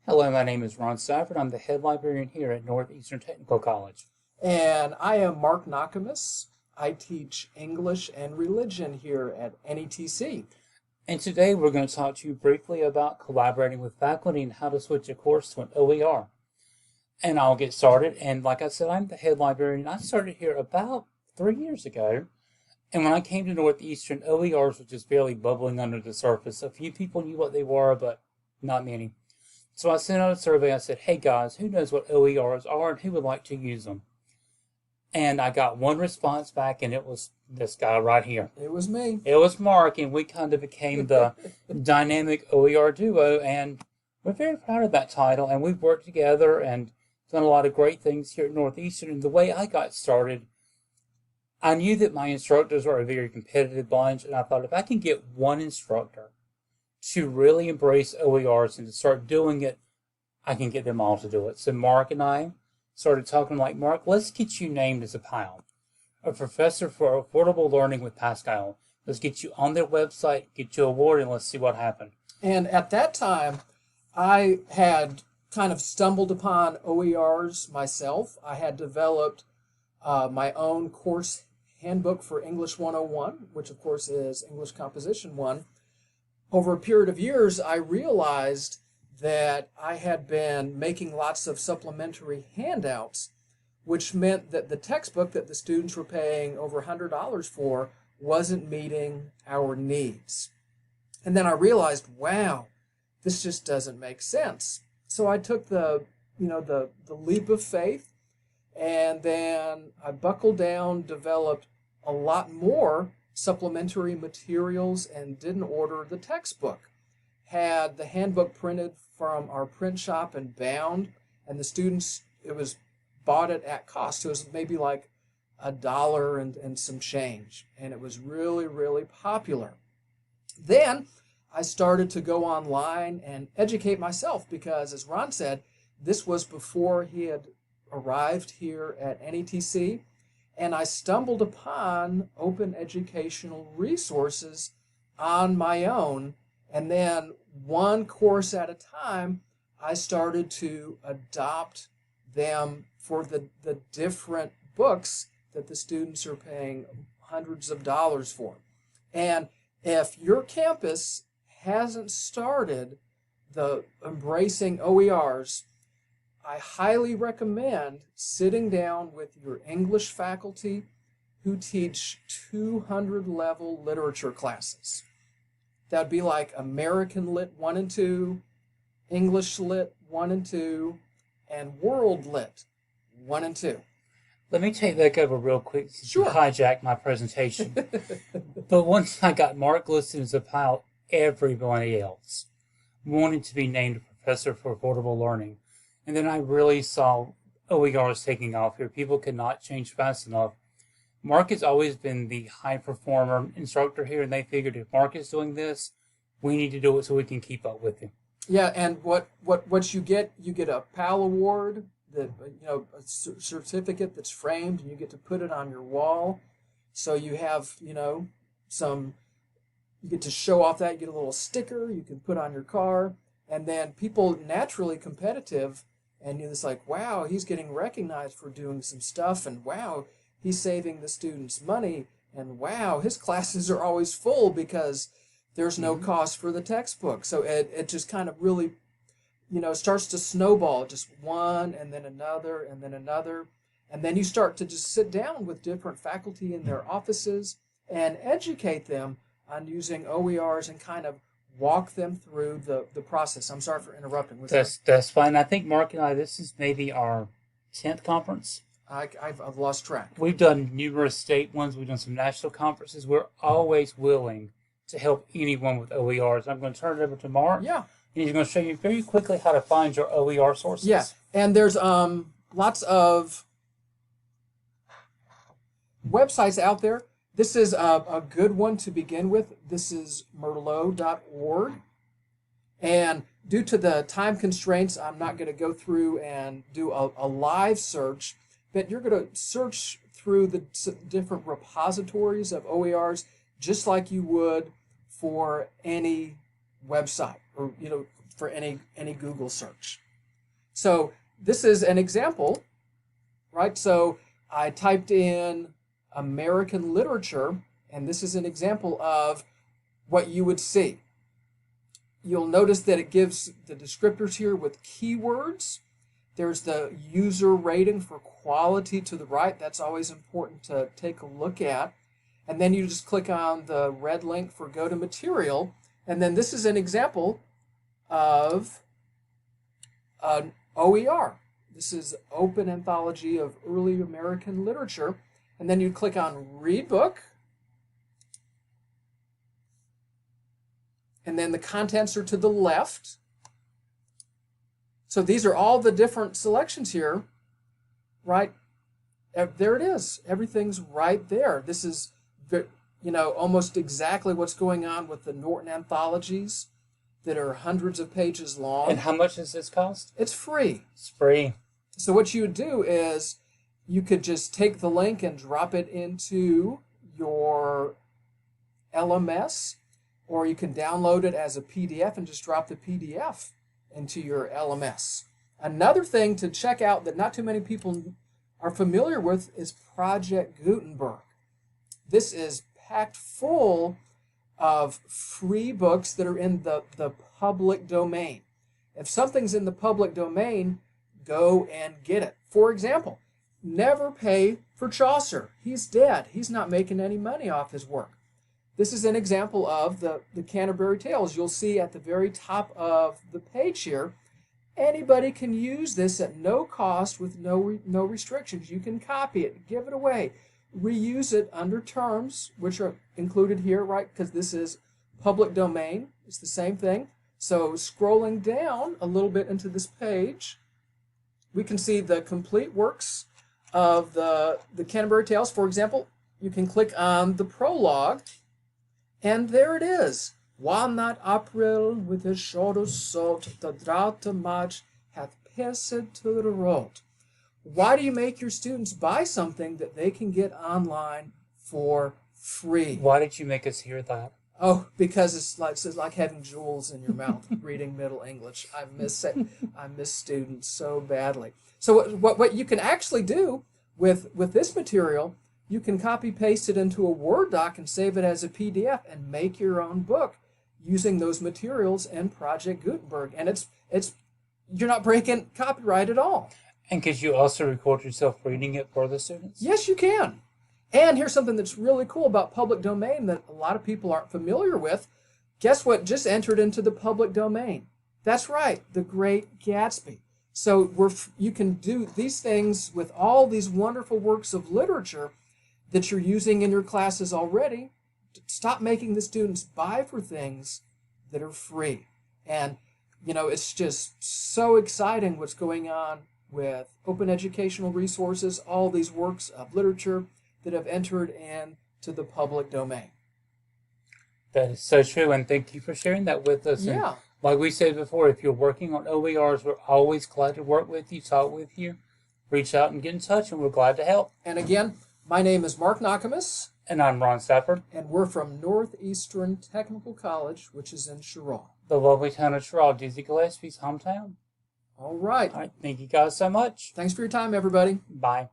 Hello, my name is Ron Stafford. I'm the head librarian here at Northeastern Technical College. And I am Mark Nakamus. I teach English and religion here at NETC. And today we're going to talk to you briefly about collaborating with faculty and how to switch a course to an OER. And I'll get started. And like I said, I'm the head librarian. I started here about 3 years ago. And when I came to Northeastern, OERs were just barely bubbling under the surface. A few people knew what they were, but not many. So I sent out a survey. I said, hey guys, who knows what OERs are and who would like to use them? And I got one response back, and it was this guy right here. It was me. It was Mark, and we kind of became the dynamic OER duo, and we're very proud of that title. And we've worked together and done a lot of great things here at Northeastern. And the way I got started, I knew that my instructors are a very competitive bunch, and I thought if I can get one instructor to really embrace OERs and to start doing it, I can get them all to do it. So Mark and I started talking like, Mark, let's get you named as a PAL, a Professor for Affordable Learning with Pascal. Let's get you on their website, get you an award, and let's see what happened. And at that time, I had kind of stumbled upon OERs myself. I had developed my own course handbook for English 101, which of course is English Composition 1. Over a period of years, I realized that I had been making lots of supplementary handouts, which meant that the textbook that the students were paying over $100 for wasn't meeting our needs. And then I realized, wow, this just doesn't make sense. So I took the leap of faith, and then I buckled down, developed a lot more supplementary materials, and didn't order the textbook. Had the handbook printed from our print shop and bound, and the students, it was bought it at cost. It was maybe like $1 and some change, and it was really, really popular. Then I started to go online and educate myself because, as Ron said, this was before he had arrived here at NETC, and I stumbled upon open educational resources on my own. And then one course at a time, I started to adopt them for the different books that the students are paying hundreds of dollars for. And if your campus hasn't started the embracing OERs, I highly recommend sitting down with your English faculty who teach 200 level literature classes. That'd be like American Lit 1 and 2, English Lit 1 and 2, and World Lit 1 and 2. Let me take that over real quick since Sure. you hijacked my presentation. But once I got Mark listed as a PAL, everybody else wanted to be named a Professor for Affordable Learning. And then I really saw OERs taking off here. People could not change fast enough. Mark has always been the high performer instructor here, and they figured if Mark is doing this, we need to do it so we can keep up with him. Yeah, and what you get a PAL award, that a certificate that's framed, and you get to put it on your wall. So you have you get to show off that. You get a little sticker you can put on your car, and then people naturally competitive, and it's like, wow, he's getting recognized for doing some stuff, and wow, he's saving the students money, and wow, his classes are always full because there's no cost for the textbook. So it just kind of really, starts to snowball, just one and then another and then another. And then you start to just sit down with different faculty in their offices and educate them on using OERs and kind of walk them through the process. I'm sorry for interrupting. That's fine. I think Mark and I, this is maybe our 10th conference. I've lost track. We've done numerous state ones. We've done some national conferences. We're always willing to help anyone with OERs. I'm going to turn it over to Mark. Yeah. And he's going to show you very quickly how to find your OER sources. Yeah, and there's lots of websites out there. This is a good one to begin with. This is merlot.org. And due to the time constraints, I'm not going to go through and do a live search, but you're going to search through the different repositories of OERs just like you would for any website or for any Google search. So this is an example, right? So I typed in American literature, and this is an example of what you would see. You'll notice that it gives the descriptors here with keywords. There's the user rating for quality to the right. That's always important to take a look at. And then you just click on the red link for go to material. And then this is an example of an OER. This is Open Anthology of Early American Literature. And then you click on Read Book. And then the contents are to the left. So these are all the different selections here, right? There it is. Everything's right there. This is, almost exactly what's going on with the Norton anthologies that are hundreds of pages long. And how much does this cost? It's free. It's free. So what you would do is you could just take the link and drop it into your LMS, or you can download it as a PDF and just drop the PDF into your LMS. Another thing to check out that not too many people are familiar with is Project Gutenberg. This is packed full of free books that are in the public domain. If something's in the public domain, go and get it. For example, never pay for Chaucer. He's dead. He's not making any money off his work. This is an example of the Canterbury Tales. You'll see at the very top of the page here, anybody can use this at no cost with no restrictions. You can copy it, give it away, reuse it under terms, which are included here, right? Because this is public domain. It's the same thing. So scrolling down a little bit into this page, we can see the complete works of the Canterbury Tales. For example, you can click on the prologue, and there it is. One night April with his shoulders salt, the drought of March hath passed to the road. Why do you make your students buy something that they can get online for free? Why did you make us hear that? Oh, because it's like having jewels in your mouth reading Middle English. I miss students so badly. So what you can actually do with this material, you can copy paste it into a Word doc and save it as a PDF and make your own book using those materials in Project Gutenberg. And it's you're not breaking copyright at all. And could you also record yourself reading it for the students? Yes, you can. And here's something that's really cool about public domain that a lot of people aren't familiar with. Guess what just entered into the public domain? That's right, The Great Gatsby. So you can do these things with all these wonderful works of literature that you're using in your classes already. Stop making the students buy for things that are free. And, it's just so exciting what's going on with open educational resources, all these works of literature that have entered into the public domain. That is so true, and thank you for sharing that with us. Yeah. And like we said before, if you're working on OERs, we're always glad to work with you, talk with you, reach out and get in touch, and we're glad to help. And again, my name is Mark Nakamus. And I'm Ron Stafford. And we're from Northeastern Technical College, which is in Sherrall. The lovely town of Sherrall, Dizzy Gillespie's hometown. All right. All right. Thank you guys so much. Thanks for your time, everybody. Bye.